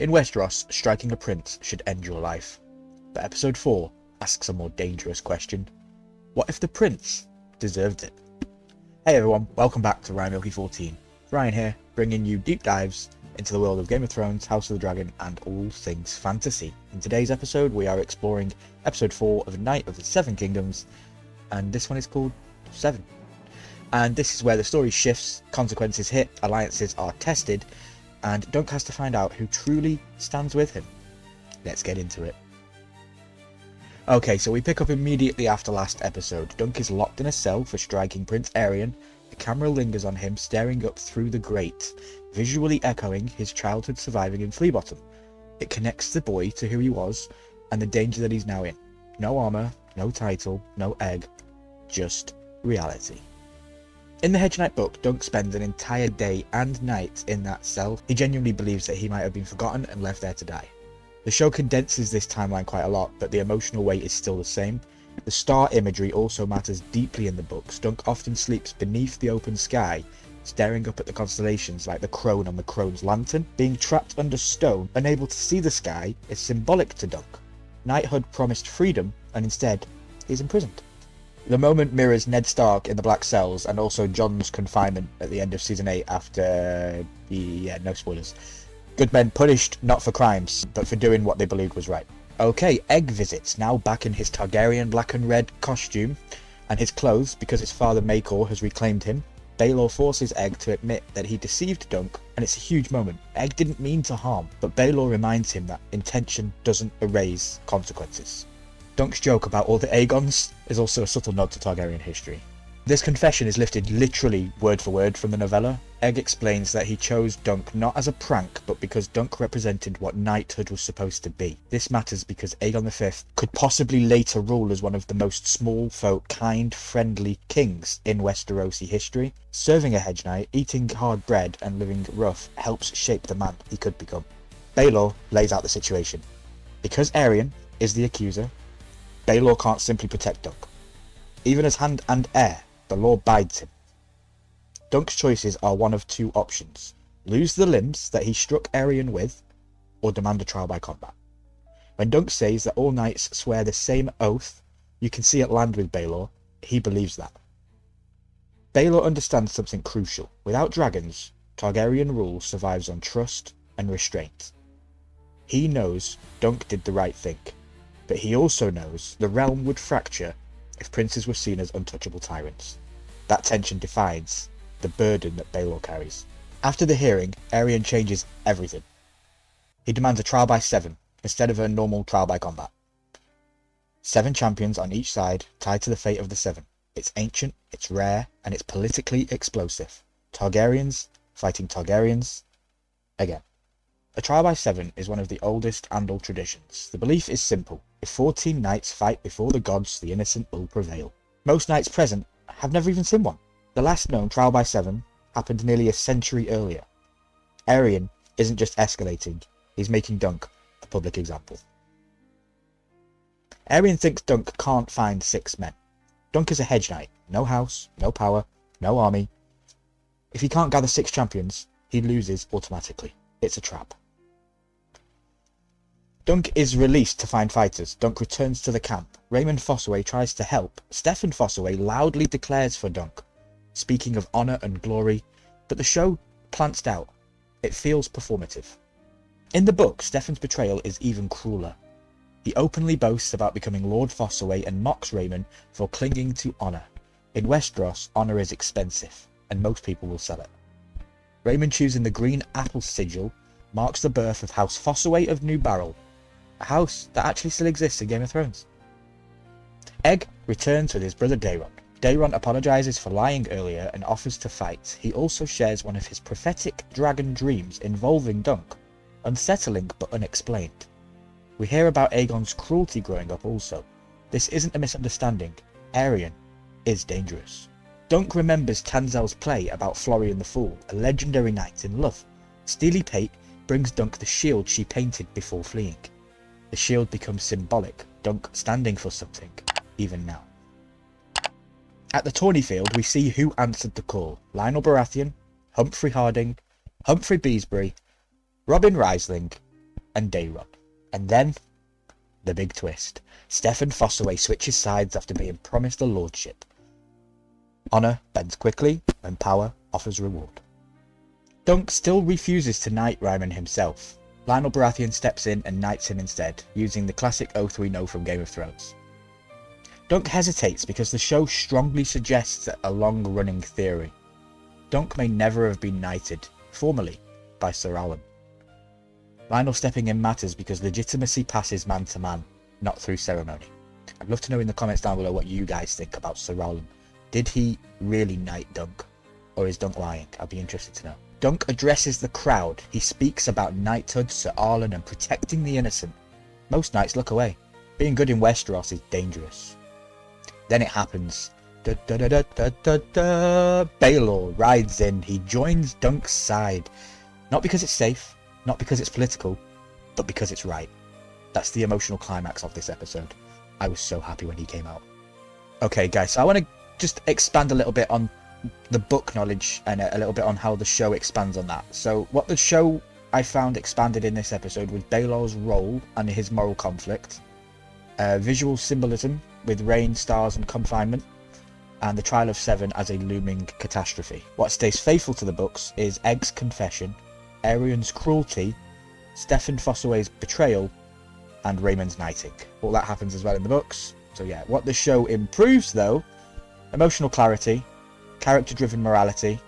In Westeros, striking a prince should end your life. But episode 4 asks a more dangerous question. What if the prince deserved it? Hey everyone, welcome back to Ryan Milky 14. Ryan here, bringing you deep dives into the world of Game of Thrones, House of the Dragon, and all things fantasy. In today's episode, we are exploring episode 4 of Night of the Seven Kingdoms, and this one is called 7. And this is where the story shifts, consequences hit, alliances are tested, and Dunk has to find out who truly stands with him. Let's get into it. Okay, so we pick up immediately after last episode. Dunk is locked in a cell for striking Prince Aerion. The camera lingers on him staring up through the grate, visually echoing his childhood surviving in Flea Bottom. It connects the boy to who he was and the danger that he's now in. No armor, no title, no egg, just reality. In the Hedge Knight book, Dunk spends an entire day and night in that cell. He genuinely believes that he might have been forgotten and left there to die. The show condenses this timeline quite a lot, but the emotional weight is still the same. The star imagery also matters deeply in the books. Dunk often sleeps beneath the open sky, staring up at the constellations like the crone on the crone's lantern. Being trapped under stone, unable to see the sky, is symbolic to Dunk. Knighthood promised freedom, and instead, he's imprisoned. The moment mirrors Ned Stark in the Black Cells and also Jon's confinement at the end of Season 8 after no spoilers. Good men punished not for crimes, but for doing what they believed was right. Okay, Egg visits, now back in his Targaryen black and red costume and his clothes because his father Maekor has reclaimed him. Baelor forces Egg to admit that he deceived Dunk, and it's a huge moment. Egg didn't mean to harm, but Baelor reminds him that intention doesn't erase consequences. Dunk's joke about all the Aegons is also a subtle nod to Targaryen history. This confession is lifted literally word for word from the novella. Egg explains that he chose Dunk not as a prank, but because Dunk represented what knighthood was supposed to be. This matters because Aegon V could possibly later rule as one of the most small folk, kind, friendly kings in Westerosi history. Serving a hedge knight, eating hard bread, and living rough helps shape the man he could become. Baelor lays out the situation. Because Aerion is the accuser, Baelor can't simply protect Dunk. Even as hand and heir, the law bides him. Dunk's choices are one of two options: lose the limbs that he struck Aerion with, or demand a trial by combat. When Dunk says that all knights swear the same oath, you can see it land with Baelor. He believes that. Baelor understands something crucial. Without dragons, Targaryen rule survives on trust and restraint. He knows Dunk did the right thing, but he also knows the realm would fracture if princes were seen as untouchable tyrants. That tension defines the burden that Baelor carries. After the hearing, Aerion changes everything. He demands a trial by 7 instead of a normal trial by combat. 7 champions on each side tied to the fate of the 7. It's ancient, it's rare, and it's politically explosive. Targaryens fighting Targaryens again. A trial by 7 is one of the oldest Andal traditions. The belief is simple: if 14 knights fight before the gods, the innocent will prevail. Most knights present have never even seen one. The last known trial by 7 happened nearly a century earlier. Aerion isn't just escalating, he's making Dunk a public example. Aerion thinks Dunk can't find 6 men. Dunk is a hedge knight, no house, no power, no army. If he can't gather 6 champions, he loses automatically. It's a trap. Dunk is released to find fighters. Dunk returns to the camp. Raymond Fossaway tries to help. Stefan Fossaway loudly declares for Dunk, speaking of honour and glory, but the show plants doubt. It feels performative. In the book, Stefan's betrayal is even crueler. He openly boasts about becoming Lord Fossaway and mocks Raymond for clinging to honour. In Westeros, honour is expensive, and most people will sell it. Raymond choosing the green apple sigil marks the birth of House Fossaway of New Barrel, a house that actually still exists in Game of Thrones. Egg returns with his brother Daeron. Daeron apologises for lying earlier and offers to fight. He also shares one of his prophetic dragon dreams involving Dunk, unsettling but unexplained. We hear about Aegon's cruelty growing up also. This isn't a misunderstanding. Aerion is dangerous. Dunk remembers Tanzel's play about Florian the Fool, a legendary knight in love. Steely Pate brings Dunk the shield she painted before fleeing. The shield becomes symbolic, Dunk standing for something, even now. At the tourney field, we see who answered the call: Lionel Baratheon, Humphrey Harding, Humphrey Beesbury, Robin Riesling, and Daeron. And then, the big twist. Steffon Fossaway switches sides after being promised the lordship. Honor bends quickly when power offers reward. Dunk still refuses to knight Ryman himself. Lionel Baratheon steps in and knights him instead, using the classic oath we know from Game of Thrones. Dunk hesitates because the show strongly suggests a long-running theory. Dunk may never have been knighted, formally, by Sir Alan. Lionel stepping in matters because legitimacy passes man to man, not through ceremony. I'd love to know in the comments down below what you guys think about Sir Alan. Did he really knight Dunk? Or is Dunk lying? I'd be interested to know. Dunk addresses the crowd. He speaks about knighthood, Sir Arlen, and protecting the innocent. Most knights look away. Being good in Westeros is dangerous. Then it happens. Baelor rides in. He joins Dunk's side. Not because it's safe, not because it's political, but because it's right. That's the emotional climax of this episode. I was so happy when he came out. Okay guys, so I want to just expand a little bit on the book knowledge and a little bit on how the show expands on that. So what the show I found expanded in this episode was Baelor's role and his moral conflict, visual symbolism with rain, stars and confinement, and the trial of Seven as a looming catastrophe. What stays faithful to the books is Egg's confession, Aerion's cruelty, Steffon Fossaway's betrayal, and Raymond's knighting. All that happens as well in the books. So yeah, what the show improves though, emotional clarity, character-driven morality,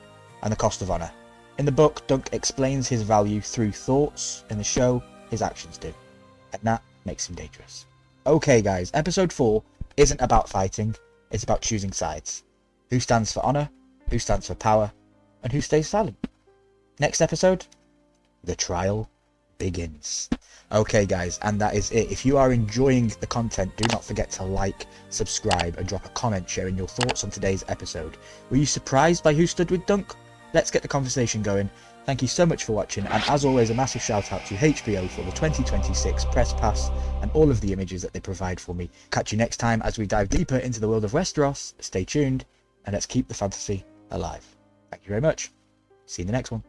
and the cost of honour. In the book, Dunk explains his value through thoughts. In the show, his actions do. And that makes him dangerous. Okay guys, episode 4 isn't about fighting, it's about choosing sides. Who stands for honour, who stands for power, and who stays silent. Next episode, the trial begins. Okay guys, and that is it. If you are enjoying the content, do not forget to like, subscribe, and drop a comment sharing your thoughts on today's episode. Were you surprised by who stood with Dunk? Let's get the conversation going. Thank you so much for watching, and as always, a massive shout out to HBO for the 2026 press pass and all of the images that they provide for me. Catch you next time as we dive deeper into the world of Westeros. Stay tuned, and let's keep the fantasy alive. Thank you very much. See you in the next one.